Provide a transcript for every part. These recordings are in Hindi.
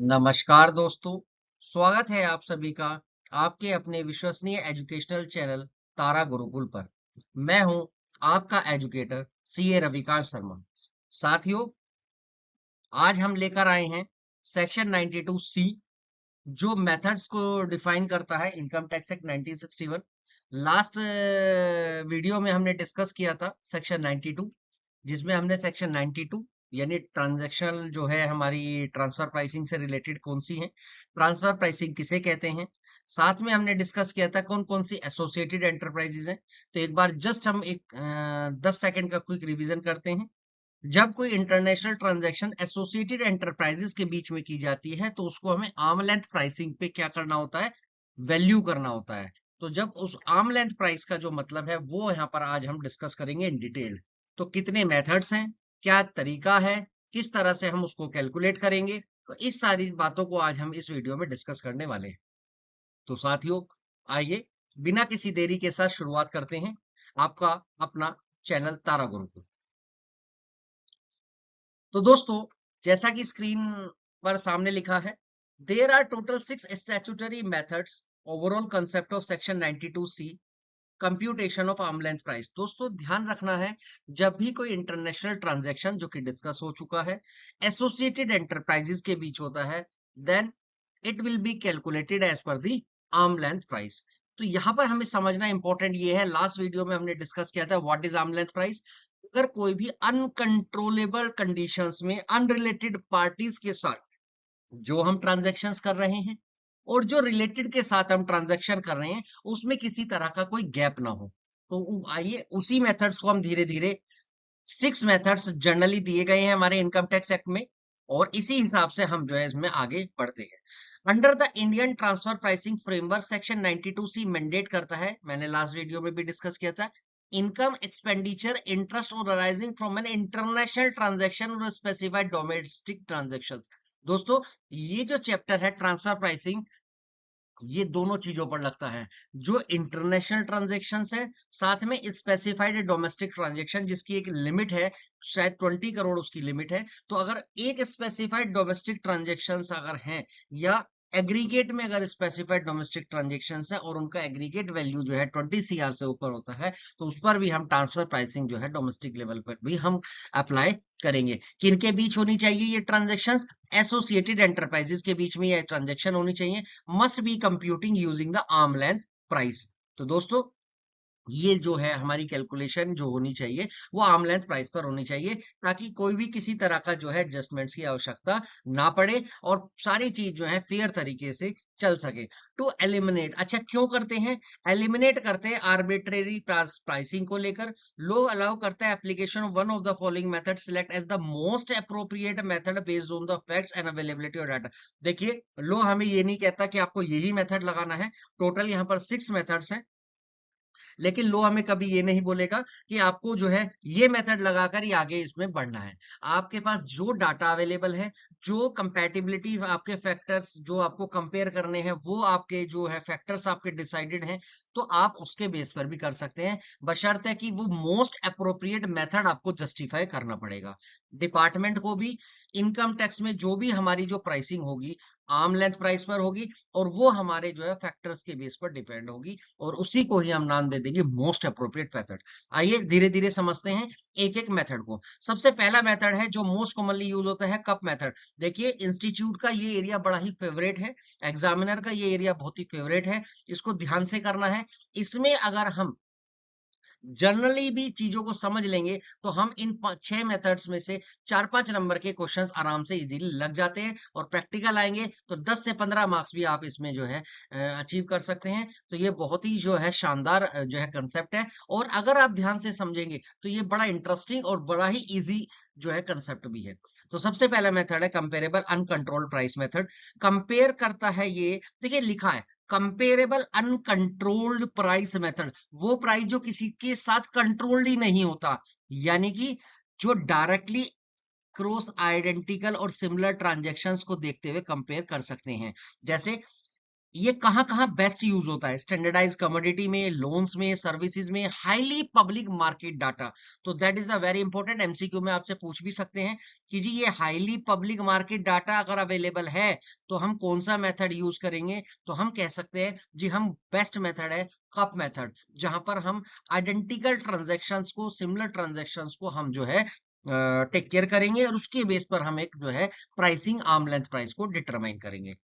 नमस्कार दोस्तों, स्वागत है आप सभी का आपके अपने विश्वसनीय एजुकेशनल चैनल तारा गुरुकुल पर। मैं हूं आपका एजुकेटर सीए रविकांत शर्मा। साथियों, आज हम लेकर आए हैं सेक्शन 92 सी, जो मेथड्स को डिफाइन करता है income tax act 1961। Last video में हमने डिस्कस किया था सेक्शन 92, जिसमें हमने सेक्शन 92 यानी ट्रांजैक्शनल जो है हमारी ट्रांसफर प्राइसिंग से रिलेटेड कौन सी है, ट्रांसफर प्राइसिंग किसे कहते हैं। साथ में हमने डिस्कस किया था कौन कौन सी एसोसिएटेड एंटरप्राइजेज हैं। तो एक बार जस्ट हम एक 10 सेकंड का क्विक रिवीजन करते हैं। जब कोई इंटरनेशनल ट्रांजैक्शन एसोसिएटेड एंटरप्राइजेस के बीच में की जाती है तो उसको हमें आर्म लेंथ प्राइसिंग पे क्या करना होता है, वैल्यू करना होता है। तो जब उस आर्म लेंथ प्राइस का जो मतलब है वो यहाँ पर आज हम डिस्कस करेंगे इन डिटेल। तो कितने मेथड्स हैं, क्या तरीका है, किस तरह से हम उसको कैलकुलेट करेंगे, तो इस सारी बातों को आज हम इस वीडियो में डिस्कस करने वाले हैं। तो साथियों, आइए बिना किसी देरी के साथ शुरुआत करते हैं आपका अपना चैनल तारा गुरुकुल। तो दोस्तों, जैसा कि स्क्रीन पर सामने लिखा है, there are total 6 statutory methods. Overall concept of section 92 C, computation of arm length price. दोस्तों ध्यान रखना है, जब भी कोई इंटरनेशनल ट्रांजैक्शन जो कि डिस्कस हो चुका है एसोसिएटेड एंटरप्राइजेस के बीच होता है, then it will be calculated as per the arm length price. तो यहाँ पर हमें समझना इंपॉर्टेंट ये है, लास्ट वीडियो में हमने डिस्कस किया था what is arm length price. अगर कोई भी अनकंट्रोलेबल कंडीशंस में अनरिलेटेड पार्टीज के साथ जो हम ट्रांजैक्शंस कर रहे हैं और जो रिलेटेड के साथ हम ट्रांजैक्शन कर रहे हैं उसमें किसी तरह का कोई गैप ना हो, तो आइए उसी मेथड्स को हम धीरे धीरे, 6 मेथड्स जनरली दिए गए हैं हमारे इनकम टैक्स एक्ट में, और इसी हिसाब से हम जो है इसमें आगे बढ़ते हैं। Under the Indian transfer pricing framework section 92 C mandate करता है, मैंने लास्ट वीडियो में भी डिस्कस किया था, इनकम एक्सपेंडिचर इंटरेस्ट और arising from an international transaction और स्पेसिफाइड डोमेस्टिक ट्रांजैक्शंस। दोस्तों, ये जो चैप्टर है ट्रांसफर प्राइसिंग, ये दोनों चीजों पर लगता है। जो इंटरनेशनल ट्रांजेक्शन है, साथ में स्पेसिफाइड डोमेस्टिक ट्रांजेक्शन जिसकी एक लिमिट है, शायद 20 करोड़ उसकी लिमिट है। तो अगर एक स्पेसिफाइड डोमेस्टिक ट्रांजेक्शन अगर हैं, या एग्रीगेट में अगर स्पेसिफाइड डोमेस्टिक ट्रांजेक्शन है और उनका एग्रीगेट वैल्यू जो है 20 CR से ऊपर होता है, तो उस पर भी हम ट्रांसफर प्राइसिंग जो है डोमेस्टिक लेवल पर भी हम अप्लाई करेंगे। किनके बीच होनी चाहिए ये ट्रांजेक्शन? एसोसिएटेड एंटरप्राइजेस के बीच में ये ट्रांजेक्शन होनी चाहिए। Must be computing using the arm length price. तो दोस्तों, ये जो है हमारी कैलकुलेशन जो होनी चाहिए वो आर्म लेंथ प्राइस पर होनी चाहिए, ताकि कोई भी किसी तरह का जो है एडजस्टमेंट्स की आवश्यकता ना पड़े और सारी चीज जो है फेयर तरीके से चल सके। टू एलिमिनेट, अच्छा क्यों करते हैं एलिमिनेट करते हैं आर्बिट्रेरी प्राइसिंग को लेकर, लो अलाउ करता है application of one of the following method, select as the most appropriate method based on the facts and availability of data. देखिए, लो हमें ये नहीं कहता कि आपको यही मेथड लगाना है, टोटल यहाँ पर 6 मेथड्स हैं, लेकिन लो हमें कभी ये नहीं बोलेगा कि आपको जो है ये मेथड लगाकर ही आगे इसमें बढ़ना है। आपके पास जो डाटा अवेलेबल है, जो कंपैटिबिलिटी आपके फैक्टर्स जो आपको कंपेयर करने हैं, वो आपके जो है फैक्टर्स आपके डिसाइडेड हैं, तो आप उसके बेस पर भी कर सकते हैं, बशर्ते कि वो मोस्ट अप्रोप्रिएट मेथड आपको जस्टिफाई करना पड़ेगा। डिपार्टमेंट को भी इनकम टैक्स में जो भी हमारी जो प्राइसिंग होगी आर्म लेंथ प्राइस पर होगी, और वो हमारे जो है फैक्टर्स के बेस पर डिपेंड होगी, और उसी को ही हम नाम दे देंगे मोस्ट अप्रोप्रिएट मेथड। आइए धीरे धीरे समझते हैं एक एक मेथड को। सबसे पहला मेथड है जो मोस्ट कॉमनली यूज होता है, कप मेथड। देखिए, इंस्टीट्यूट का ये एरिया बड़ा ही फेवरेट है, एग्जामिनर का ये एरिया बहुत ही फेवरेट है, इसको ध्यान से करना है। इसमें अगर हम जनरली भी चीजों को समझ लेंगे तो हम इन 6 मेथड्स में से 4-5 नंबर के क्वेश्चंस आराम से इजीली लग जाते हैं, और प्रैक्टिकल आएंगे तो 10 से 15 मार्क्स भी आप इसमें जो है अचीव कर सकते हैं। तो ये बहुत ही जो है शानदार जो है कंसेप्ट है, और अगर आप ध्यान से समझेंगे तो ये बड़ा इंटरेस्टिंग और बड़ा ही इजी जो है कंसेप्ट भी है। तो सबसे पहला मेथड है comparable uncontrolled price method. Compare करता है ये, देखिए लिखा है कंपेरेबल अनकंट्रोल्ड प्राइस मेथड, वो प्राइस जो किसी के साथ कंट्रोल्ड ही नहीं होता, यानी कि जो डायरेक्टली क्रॉस आइडेंटिकल और सिमिलर ट्रांजैक्शंस को देखते हुए कंपेयर कर सकते हैं। जैसे ये कहाँ कहाँ बेस्ट यूज होता है? स्टैंडर्डाइज कमोडिटी में, लोन्स में, सर्विसेज में, हाईली पब्लिक मार्केट डाटा। तो that is a very important, MCQ में आपसे पूछ भी सकते हैं कि जी ये हाईली पब्लिक मार्केट डाटा अगर अवेलेबल है तो हम कौन सा मेथड यूज करेंगे? तो हम कह सकते हैं जी हम बेस्ट मेथड है कप मेथड, जहां पर हम आइडेंटिकल ट्रांजेक्शन्स को, सिमिलर ट्रांजेक्शन्स को हम जो है टेक केयर करेंगे और उसके बेस पर हम एक जो है प्राइसिंग, आर्म लेंथ प्राइस को डिटरमाइन करेंगे।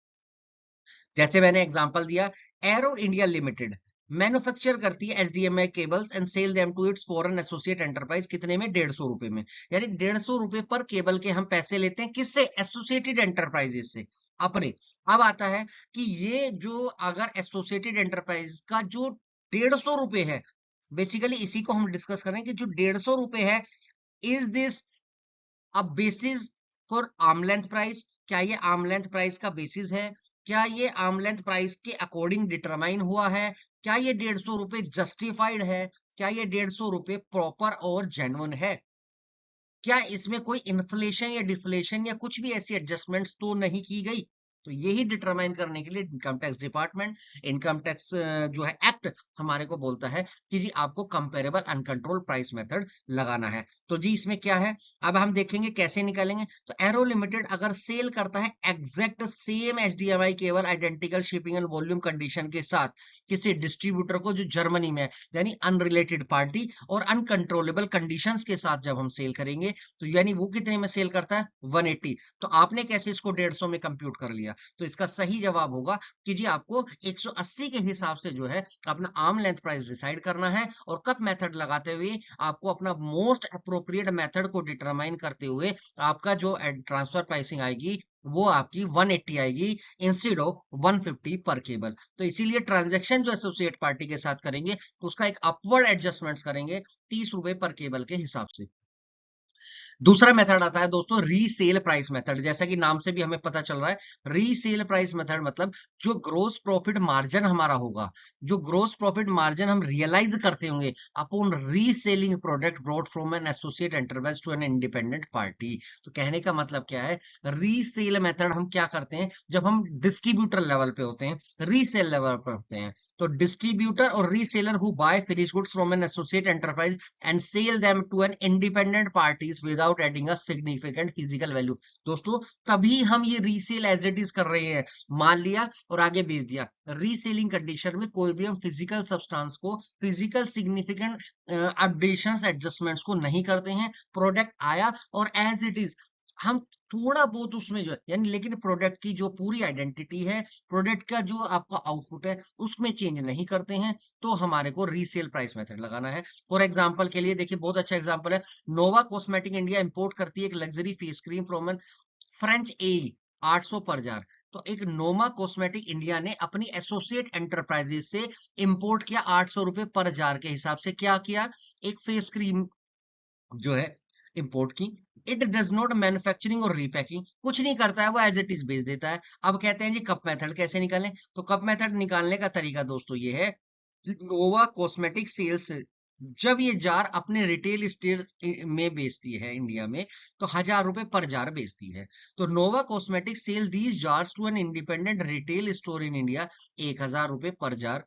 जैसे मैंने एग्जांपल दिया, एरो इंडिया लिमिटेड मैन्युफैक्चर करती है HDMI cables and sell them to its foreign associate enterprise, कितने में? 150 रुपए में। यानी 150 रुपए पर केबल के हम पैसे लेते हैं, किससे? एसोसिएटेड एंटरप्राइजेस से, अपने। अब आता है कि ये जो अगर एसोसिएटेड एंटरप्राइज का जो 150 रुपए है, बेसिकली इसी को हम डिस्कस करें कि जो 150 रुपए है, इज दिस अब basis for arm length price? क्या ये आर्म लेंथ प्राइस का बेसिस है? क्या ये आर्म लेंथ प्राइस के अकॉर्डिंग डिटरमाइन हुआ है? क्या ये 150 रुपए जस्टिफाइड है? क्या ये 150 रुपए प्रॉपर और जेन्युइन है? क्या इसमें कोई इन्फ्लेशन या डिफ्लेशन या कुछ भी ऐसी एडजस्टमेंट्स तो नहीं की गई? तो यही डिटरमाइन करने के लिए income tax department, income tax जो है एक्ट हमारे को बोलता है कि जी आपको कंपेरेबल अनकंट्रोल प्राइस मेथड लगाना है। तो जी इसमें क्या है, अब हम देखेंगे कैसे निकालेंगे। तो एरो लिमिटेड अगर सेल करता है एग्जैक्ट सेम एचडीएमआई केवल identical shipping and volume condition के साथ किसी डिस्ट्रीब्यूटर को जो जर्मनी में है, यानी अनरिलेटेड पार्टी और अनकंट्रोलेबल कंडीशंस के साथ जब हम सेल करेंगे, तो यानी वो कितने में सेल करता है? 180। तो आपने कैसे इसको 150 में कंप्यूट कर लिया? तो इसका सही जवाब होगा कि जी आपको 180 के हिसाब से जो है अपना आर्म लेंथ प्राइस डिसाइड करना है, और कप मेथड लगाते हुए आपको अपना मोस्ट अप्रोप्रिएट मेथड को डिटरमाइन करते हुए आपका जो ट्रांसफर प्राइसिंग आएगी वो आपकी 180 आएगी इंस्टेड ऑफ 150 पर केबल। तो इसीलिए ट्रांजेक्शन जो एसोसिएट पार्टी के साथ करेंगे उसका एक अपवर्ड एडजस्टमेंट्स करेंगे 30 रुपए पर केबल के हिसाब से। दूसरा मेथड आता है दोस्तों रीसेल प्राइस मेथड। जैसा कि नाम से भी हमें पता चल रहा है, रीसेल प्राइस मेथड मतलब जो ग्रोस प्रॉफिट मार्जिन हमारा होगा, जो ग्रोस प्रॉफिट मार्जिन हम रियलाइज करते होंगे upon reselling product brought from an associate enterprise to an independent party. तो कहने का मतलब क्या है, रीसेल मेथड हम क्या करते हैं जब हम डिस्ट्रीब्यूटर लेवल पे होते हैं, रीसेल लेवल पे होते हैं। तो डिस्ट्रीब्यूटर और reseller who buy finish goods from an associate enterprise and sell them to an independent parties without adding a significant physical value। दोस्तों तभी हम ये रीसेल एज इट इज कर रहे हैं, मान लिया और आगे बेच दिया। रीसेलिंग कंडीशन में कोई भी हम फिजिकल सब्सटेंस को, फिजिकल सिग्निफिकेंट अपडेशंस एडजस्टमेंट्स को नहीं करते हैं। प्रोडक्ट आया और एज इट इज हम थोड़ा बहुत उसमें जो है, यानी लेकिन प्रोडक्ट की जो पूरी आइडेंटिटी है, प्रोडक्ट का जो आपका आउटपुट है उसमें चेंज नहीं करते हैं। तो हमारे को रीसेल प्राइस मेथड लगाना है। फॉर एग्जांपल के लिए देखिए, बहुत अच्छा एग्जांपल है, नोवा कॉस्मेटिक इंडिया इंपोर्ट करती है एक luxury face cream from an French एल 800 पर जार। तो एक नोमा कॉस्मेटिक इंडिया ने अपनी एसोसिएट एंटरप्राइजेस से इंपोर्ट किया 800 रुपए पर जार के हिसाब से, क्या किया, एक फेस क्रीम जो है इंपोर्ट की। इट डज नॉट मैन्युफैक्चरिंग और रीपैकिंग, कुछ नहीं करता है वो, एज इट इज बेच देता है। अब कहते हैं जी कप मेथड कैसे निकालें? तो कप मेथड निकालने का तरीका दोस्तों ये है, नोवा कॉस्मेटिक सेल्स जब ये जार अपने रिटेल स्टोर में बेचती है इंडिया में, तो 1000 रुपए पर जार बेचती है। तो Nova cosmetic sell these jars to an independent retail store in India 1000 रुपए पर jar.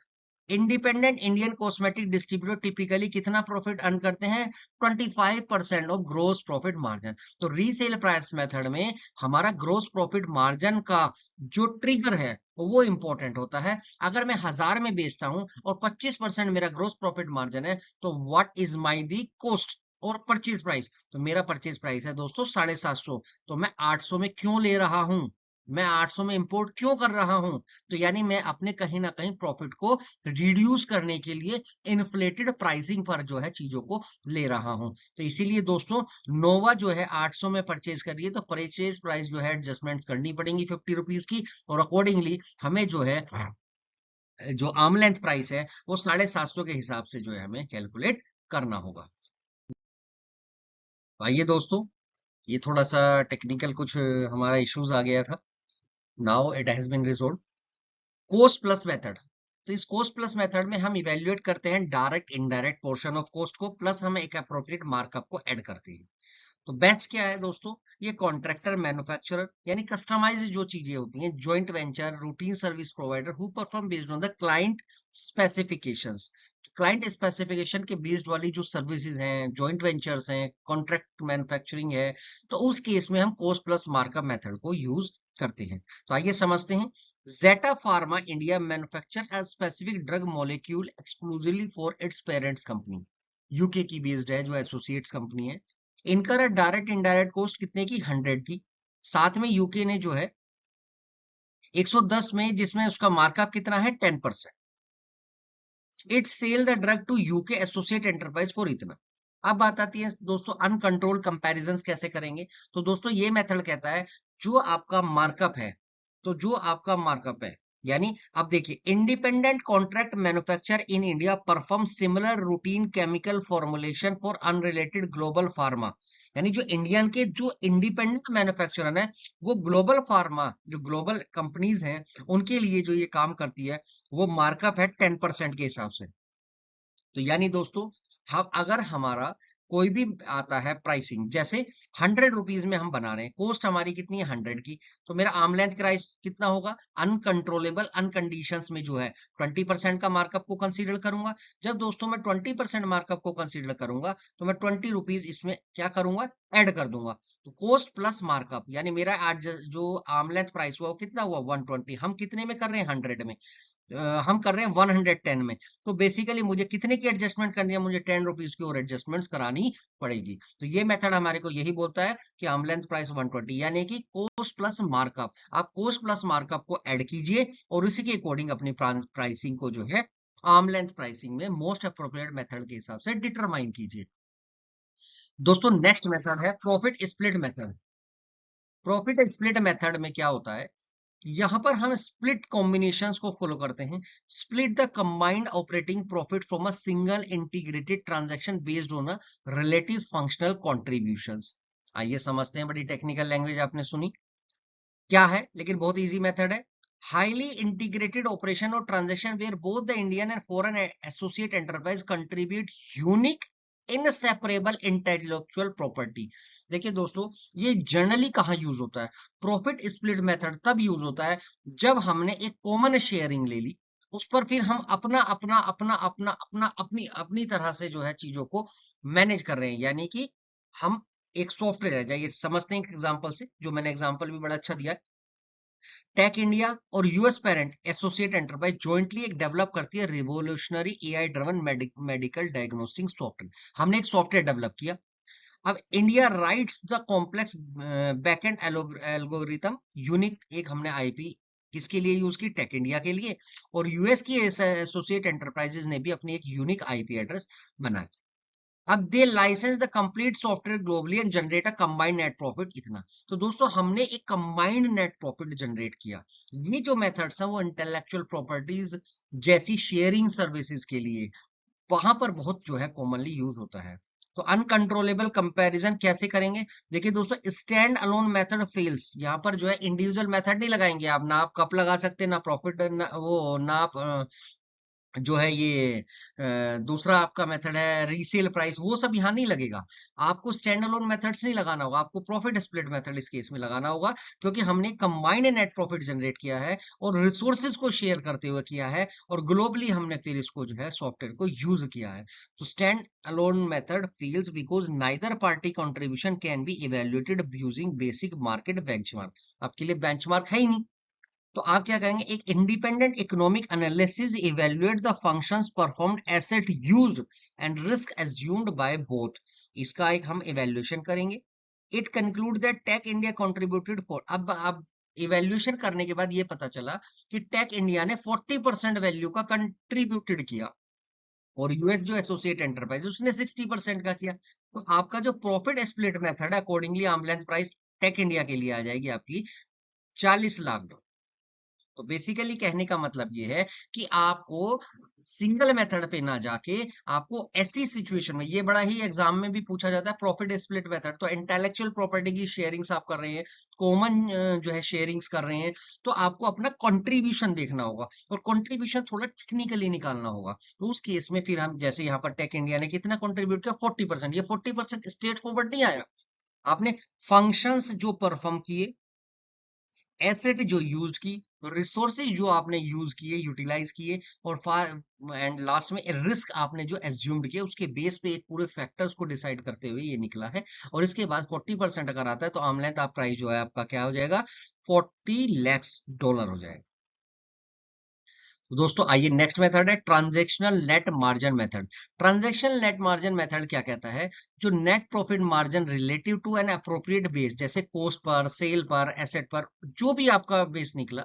Independent Indian cosmetic distributor typically कितना प्रॉफिट अर्न करते हैं? 25% ऑफ ग्रोस प्रॉफिट मार्जिन। तो रीसेल प्राइस मेथड में हमारा ग्रोस प्रॉफिट मार्जिन का जो ट्रिगर है वो इंपॉर्टेंट होता है। अगर मैं 1000 में बेचता हूं और 25% मेरा ग्रोस प्रॉफिट मार्जिन है, तो what is my the cost और परचेज प्राइस? तो मेरा परचेज प्राइस है दोस्तों 750। तो मैं 800 में क्यों ले रहा हूं, मैं 800 में इंपोर्ट क्यों कर रहा हूं? तो यानी मैं अपने कहीं ना कहीं प्रॉफिट को रिड्यूस करने के लिए इन्फ्लेटेड प्राइसिंग पर जो है चीजों को ले रहा हूं। तो इसीलिए दोस्तों नोवा जो है 800 में परचेज कर रही है, तो परचेज प्राइस जो है एडजस्टमेंट्स करनी पड़ेंगी 50 रुपीज की, और अकॉर्डिंगली हमें जो है जो आर्म लेंथ प्राइस है वो 750 के हिसाब से जो है हमें कैलकुलेट करना होगा। आइए दोस्तों, ये थोड़ा सा टेक्निकल कुछ हमारा इश्यूज आ गया था, now it has been resolve. Cost plus method. तो इस कोस्ट प्लस मेथड में हम इवेल्युएट करते हैं direct indirect portion of cost को, प्लस हम एक अप्रोप्रिएट मार्कअप को ऐड करते हैं। तो बेस्ट क्या है दोस्तों, ये कॉन्ट्रैक्टर मैन्युफैक्चरर यानी कस्टमाइज जो चीजें होती हैं, joint venture, routine service provider who perform based on the client specifications. Client specification के बेस्ड वाली जो सर्विसेज हैं, जॉइंट वेंचर्स हैं, कॉन्ट्रैक्ट मैन्युफैक्चरिंग है, तो उस केस में हम कॉस्ट प्लस मार्कअप मेथड को यूज करते हैं। तो आइए समझते हैं। Zeta pharma India manufacture a specific drug molecule exclusively for its parents company. UK की बेस्ड है, जो एसोसिएट्स कंपनी है। इनका डायरेक्ट इनडायरेक्ट कॉस्ट कितने की, 100 की। साथ में यूके ने जो है 110 में, जिसमें उसका मार्कअप कितना है, 10%। It sell the drug to UK associate enterprise for इतना। अब बात आती है दोस्तों अनकंट्रोल्ड कंपैरिजंस कैसे करेंगे। तो दोस्तों ये मेथड कहता है जो आपका मार्कअप है, तो जो आपका मार्कअप है, यानी अब देखिए, independent contract manufacture in India perform similar routine chemical formulation for unrelated global pharma. यानी जो इंडियन के जो इंडिपेंडेंट मैन्युफैक्चरर है, वो ग्लोबल फार्मा जो ग्लोबल कंपनीज हैं उनके लिए जो ये काम करती है, वो मार्कअप है 10% के हिसाब से। तो यानी दोस्तों, हम अगर हमारा कोई भी आता है प्राइसिंग, जैसे 100 रुपीज में हम बना रहे हैं, कॉस्ट हमारी कितनी है 100 की, तो मेरा आर्म लेंथ प्राइस कितना होगा, अनकंट्रोलेबल अनकंडीशंस में जो है 20% का मार्कअप को कंसीडर करूंगा। जब दोस्तों मैं 20% मार्कअप को कंसीडर करूंगा, तो मैं 20 रुपीज इसमें क्या करूंगा, ऐड कर दूंगा। तो कॉस्ट प्लस मार्कअप, यानी मेरा आज जो आर्म लेंथ प्राइस हुआ वो कितना हुआ, 120। हम कितने में कर रहे हैं, 100 में। हम कर रहे हैं 110 में। तो बेसिकली मुझे कितने की एडजस्टमेंट करनी है, मुझे 10 रुपीज की और एडजस्टमेंट्स करानी पड़ेगी। तो ये मेथड हमारे को यही बोलता है कि आर्म लेंथ प्राइस 120, यानी कि कोस्ट प्लस मार्कअप। आप कोस्ट प्लस मार्कअप को ऐड कीजिए और उसी के अकॉर्डिंग अपनी प्राइसिंग को जो है आर्म लेंथ प्राइसिंग में मोस्ट अप्रोप्रिएट मेथड के हिसाब से डिटरमाइन कीजिए। दोस्तों नेक्स्ट मेथड है profit split method. Profit split method में क्या होता है, यहां पर हम स्प्लिट कॉम्बिनेशंस को फॉलो करते हैं। Split the combined operating profit from a single integrated transaction based on a relative functional contributions. आइए समझते हैं, बड़ी टेक्निकल लैंग्वेज आपने सुनी क्या है, लेकिन बहुत इजी मेथड है। हाईली इंटीग्रेटेड ऑपरेशन और transaction where both the Indian and foreign associate enterprise contribute unique inseparable intellectual property. देखिए दोस्तों, ये जनरली कहाँ यूज होता है, प्रॉफिट स्प्लिट मेथड तब यूज होता है जब हमने एक कॉमन शेयरिंग ले ली, उस पर फिर हम अपना अपना अपना अपना अपना अपनी अपनी तरह से जो है चीजों को मैनेज कर रहे हैं। यानी कि हम एक सॉफ्टवेयर है, जाइए समझते हैं एक एग्जांपल से, जो मैंने एग्जांपल भी बड़ा अच्छा दिया है। टेक इंडिया और US parent associate enterprise jointly एक डेवलप करती है revolutionary AI driven medical diagnostic software. हमने एक सॉफ्टवेयर डेवलप किया। अब India rights the complex backend algorithm unique, एक हमने आईपी किसके लिए यूज की, टेक इंडिया के लिए। और यूएस की एसोसिएट एंटरप्राइजेस ने भी अपनी एक यूनिक आईपी एड्रेस बनाया। अब they license the complete software globally and generate a combined net profit इतना। तो दोस्तों हमने एक कंबाइंड नेट प्रॉफिट जनरेट किया। ये जो मेथड्स हैं वो इंटेलेक्चुअल प्रॉपर्टीज जैसी शेयरिंग सर्विसेज के लिए वहां पर बहुत जो है कॉमनली यूज होता है। तो अनकंट्रोलेबल कंपैरिजन कैसे करेंगे, देखिए दोस्तों, स्टैंड अलोन मेथड फेल्स। यहाँ पर जो है इंडिविजुअल मेथड नहीं लगाएंगे आप, ना आप कप लगा सकते, ना प्रॉफिट, ना वो, ना आप जो है ये दूसरा आपका मेथड है रीसेल प्राइस, वो सब यहाँ नहीं लगेगा। आपको स्टैंड अलोन मेथड्स नहीं लगाना होगा, आपको प्रॉफिट स्प्लिट मेथड इस केस में लगाना होगा, क्योंकि हमने कंबाइंड नेट प्रॉफिट जनरेट किया है और रिसोर्सेज को शेयर करते हुए किया है, और ग्लोबली हमने फिर इसको जो है सॉफ्टवेयर को यूज किया है। तो stand alone method fails because neither party contribution can be evaluated using basic market benchmark. आपके लिए बेंचमार्क है ही नहीं, तो आप क्या करेंगे, एक independent economic analysis evaluate the functions performed, asset used and risk assumed by both. इसका एक हम इवैल्यूएशन करेंगे। It conclude that Tech India contributed for, अब इवैल्यूएशन करने के बाद ये पता चला कि टेक इंडिया ने 40% वैल्यू का कंट्रीब्यूटेड किया, और यूएस जो एसोसिएट एंटरप्राइज उसने 60% का किया। तो आपका जो प्रॉफिट स्प्लिट मेथड है, accordingly arm length price Tech India के लिए आ जाएगी आपकी 40 लाख। तो बेसिकली कहने का मतलब ये है कि आपको सिंगल मेथड पे ना जाके, आपको ऐसी सिचुएशन में, ये बड़ा ही एग्जाम में भी पूछा जाता है प्रॉफिट स्प्लिट मेथड, तो इंटेलेक्चुअल प्रॉपर्टी की शेयरिंग्स आप कर रहे हैं, कॉमन जो है शेयरिंग्स कर रहे हैं, तो आपको अपना कंट्रीब्यूशन देखना होगा और कंट्रीब्यूशन थोड़ा टेक्निकली निकालना होगा। तो उस केस में फिर हम, जैसे यहाँ पर टेक इंडिया ने कितना कंट्रीब्यूट किया, 40%। ये 40% स्ट्रेट फॉरवर्ड नहीं आया, आपने फंक्शंस जो परफॉर्म किए, एसेट जो यूज की, रिसोर्सेज जो आपने यूज किए, यूटिलाइज किए, और एंड लास्ट में रिस्क आपने जो एज्यूम्ड किया, उसके बेस पे एक पूरे फैक्टर्स को डिसाइड करते हुए ये निकला है। और इसके बाद 40% अगर आता है तो आर्म लेंथ आप प्राइस जो है आपका क्या हो जाएगा, 40 लाख डॉलर हो जाएगा। तो दोस्तों आइए नेक्स्ट मेथड है transactional net margin method. Transactional net margin method क्या कहता है, जो net profit margin relative to an appropriate base, जैसे कोस्ट पर, सेल पर, एसेट पर, जो भी आपका बेस निकला,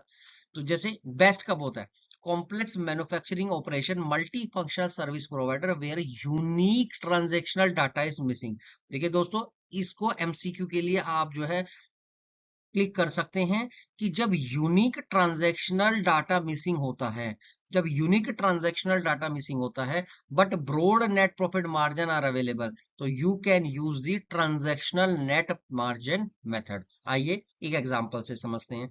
तो जैसे बेस्ट कब होता है, complex manufacturing operation, multi functional service provider where unique transactional data is missing. देखिए दोस्तों, इसको एमसीक्यू के लिए आप जो है क्लिक कर सकते हैं कि जब यूनिक ट्रांजैक्शनल डाटा मिसिंग होता है, जब यूनिक ट्रांजैक्शनल डाटा मिसिंग होता है but broad net profit margin are available, तो you can use the transactional net margin method. आइए एक एग्जांपल से समझते हैं।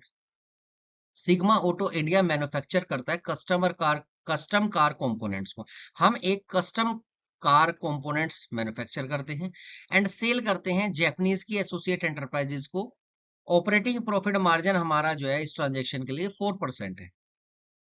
सिग्मा ऑटो इंडिया मैन्युफैक्चर करता है कस्टम कार कंपोनेंट्स को। हम एक कस्टम कार कंपोनेंट्स मैन्युफैक्चर करते हैं एंड सेल करते हैं जैपनीज की एसोसिएट एंटरप्राइजेस को। ऑपरेटिंग प्रॉफिट मार्जिन हमारा जो है इस ट्रांजेक्शन के लिए 4% है।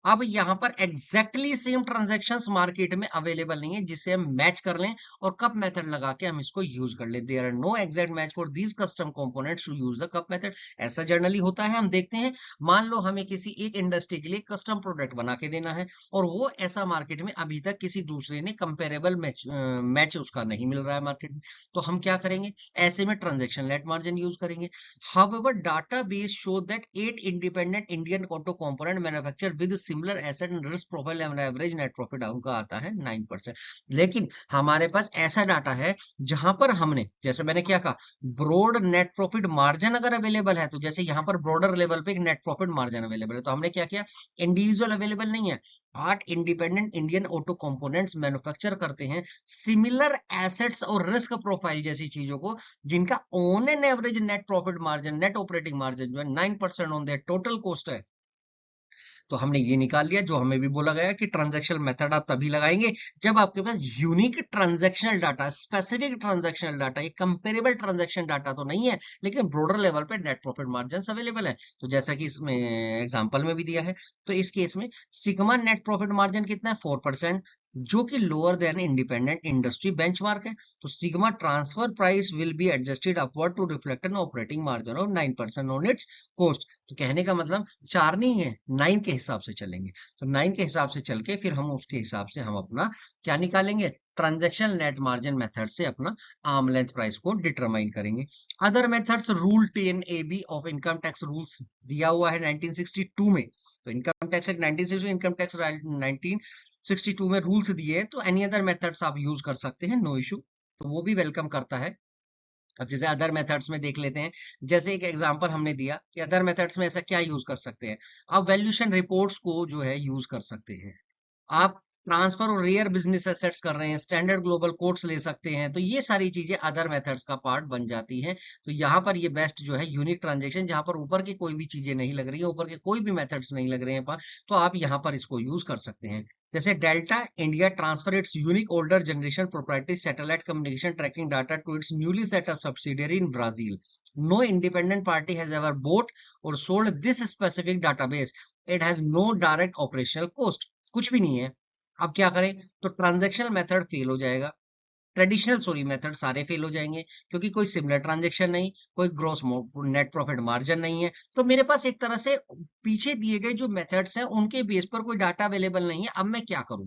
अब यहाँ पर एग्जैक्टली सेम ट्रांजैक्शंस मार्केट में अवेलेबल नहीं है जिसे हम मैच कर लें और कप मेथड लगा के हम इसको यूज कर ले। There are no exact match for these custom components to use the CUP method. ऐसा जनरली होता है, हम देखते हैं, मान लो हमें किसी एक इंडस्ट्री के लिए कस्टम प्रोडक्ट बना के देना है और वो ऐसा मार्केट में अभी तक किसी दूसरे ने कंपेरेबल मैच उसका नहीं मिल रहा है मार्केट में, तो हम क्या करेंगे, ऐसे में ट्रांजेक्शन नेट मार्जिन यूज करेंगे। However, database show that 8 independent Indian auto component manufacturer with similar asset and risk profile and average net profit उनका आता है 9%। लेकिन हमारे पास ऐसा डाटा है जहां पर हमने, जैसे मैंने क्या कहा, ब्रॉड नेट प्रॉफिट मार्जिन अगर अवेलेबल है, तो जैसे यहां पर ब्रॉडर लेवल पे एक नेट प्रॉफिट मार्जिन अवेलेबल है, तो हमने क्या किया, इंडिविजुअल अवेलेबल नहीं है, 8 independent Indian auto components manufacture करते हैं सिमिलर एसेट्स और रिस्क प्रोफाइल जैसी चीजों को, जिनका on an average net profit margin, net operating margin जो है 9% ऑन देयर टोटल कॉस्ट है। तो हमने ये निकाल लिया जो हमें भी बोला गया कि ट्रांजैक्शनल मेथड आप तभी लगाएंगे जब आपके पास unique transactional data, specific transactional data, ये कंपेरेबल ट्रांजैक्शन डाटा तो नहीं है लेकिन ब्रॉडर लेवल पे नेट प्रॉफिट मार्जिन अवेलेबल है। तो जैसा कि इसमें एग्जांपल में भी दिया है, तो इस केस में सिग्मा नेट प्रॉफिट मार्जिन कितना है, 4%, जो कि lower than independent industry benchmark है। तो Sigma transfer price will be adjusted upward to reflect an operating margin of 9% on its cost. तो कहने का मतलब 4 नहीं है, 9 के हिसाब से चलेंगे। तो 9 के हिसाब से चल के फिर हम उसके हिसाब से हम अपना क्या निकालेंगे, ट्रांजैक्शन नेट मार्जिन मेथड से अपना आर्म लेंथ प्राइस को डिटरमाइन करेंगे। Other methods, rule 10 AB of income tax rules दिया हुआ है 1962 में। तो income tax act 1962, income tax 1962 में रूल्स दिए हैं, तो एनी अदर मेथड्स आप यूज कर सकते हैं, नो इशू, तो वो भी वेलकम करता है। अब जैसे अदर मेथड्स में देख लेते हैं, जैसे एक एग्जांपल हमने दिया कि अदर मेथड्स में ऐसा क्या यूज कर सकते हैं, आप वैल्यूएशन रिपोर्ट्स को जो है यूज कर सकते हैं, आप ट्रांसफर और रेयर बिजनेस एसेट्स कर रहे हैं, स्टैंडर्ड ग्लोबल कोड्स ले सकते हैं, तो ये सारी चीजें अदर मेथड्स का पार्ट बन जाती हैं। तो यहाँ पर ये बेस्ट जो है यूनिक ट्रांजेक्शन, जहां पर ऊपर की कोई भी चीजें नहीं लग रही है, ऊपर के कोई भी मेथड्स नहीं लग रहे हैं तो आप यहाँ पर इसको यूज कर सकते हैं। जैसे Delta India transfer its unique older generation proprietary satellite communication tracking data to its newly set up subsidiary in Brazil. No independent party has ever bought और sold this specific database. It has no direct operational cost, कुछ भी नहीं है। अब क्या करें, तो ट्रांजैक्शनल मेथड फेल हो जाएगा, ट्रेडिशनल सॉरी मेथड सारे फेल हो जाएंगे, क्योंकि कोई सिमिलर ट्रांजैक्शन नहीं, कोई ग्रॉस नेट प्रॉफिट मार्जिन नहीं है। तो मेरे पास एक तरह से पीछे दिए गए जो मेथड्स हैं उनके बेस पर कोई डाटा अवेलेबल नहीं है, अब मैं क्या करूं।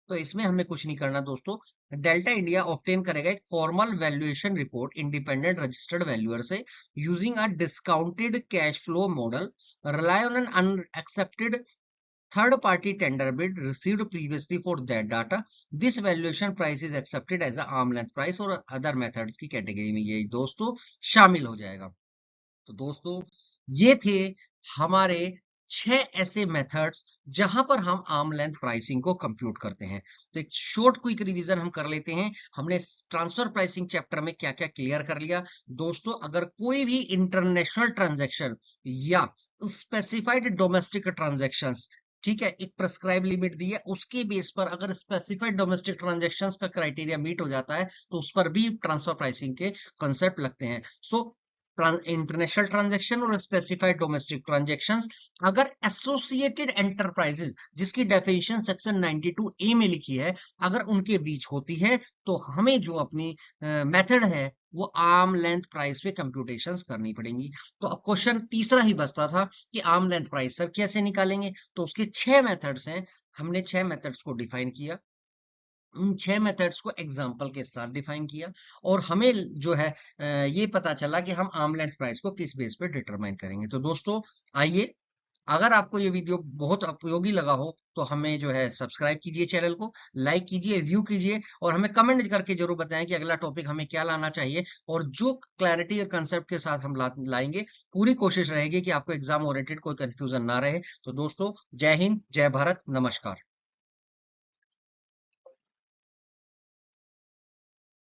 तो इसमें हमें कुछ नहीं करना दोस्तों, डेल्टा इंडिया ऑब्टेन करेगा एक formal valuation report independent registered valuer से using a discounted cash flow model, rely on an unaccepted third party tender bid received previously for that data. This valuation price is accepted as a arm length price और other methods की कैटेगरी में ये दोस्तों शामिल हो जाएगा। तो दोस्तों ये थे हमारे 6 ऐसे मेथड्स जहां पर हम आर्म लेंथ प्राइसिंग को कंप्यूट करते हैं। तो एक शॉर्ट क्विक रिवीजन हम कर लेते हैं। हमने ट्रांसफर प्राइसिंग चैप्टर में क्या क्या क्लियर कर लिया दोस्तों। अगर कोई भी इंटरनेशनल ट्रांजैक्शन या स्पेसिफाइड डोमेस्टिक ट्रांजैक्शंस ठीक है, एक प्रेस्क्राइब लिमिट दी है, उसके बेस पर अगर स्पेसिफाइड डोमेस्टिक ट्रांजैक्शंस का क्राइटेरिया मीट हो जाता है तो उस पर भी ट्रांसफर प्राइसिंग के कंसेप्ट लगते हैं। सो इंटरनेशनल ट्रांजैक्शन और स्पेसिफाइड डोमेस्टिक ट्रांजैक्शंस अगर एसोसिएटेड एंटरप्राइजेज, जिसकी डेफिनेशन सेक्शन 92 ए में लिखी है, अगर उनके बीच होती है तो हमें जो अपनी मेथड है वो आर्म लेंथ प्राइस पे कंप्यूटेशंस करनी पड़ेंगी। तो अब क्वेश्चन तीसरा ही बचता था कि आर्म लेंथ प्राइस सर कैसे निकालेंगे। तो उसके 6 मेथड्स हैं, हमने 6 मेथड्स को डिफाइन किया, उन 6 मेथड्स को एग्जांपल के साथ डिफाइन किया, और हमें जो है ये पता चला कि हम आर्म लेंथ प्राइस को किस बेस पे डिटरमाइन करेंगे। तो दोस्तों आइए, अगर आपको ये वीडियो बहुत उपयोगी लगा हो तो हमें जो है सब्सक्राइब कीजिए, चैनल को लाइक कीजिए, व्यू कीजिए, और हमें कमेंट करके जरूर बताएं कि अगला टॉपिक हमें क्या लाना चाहिए, और जो क्लैरिटी और कंसेप्ट के साथ हम लाएंगे, पूरी कोशिश रहेगी कि आपको एग्जाम ओरिएंटेड कोई कंफ्यूजन ना रहे। तो दोस्तों, जय हिंद, जय भारत, नमस्कार।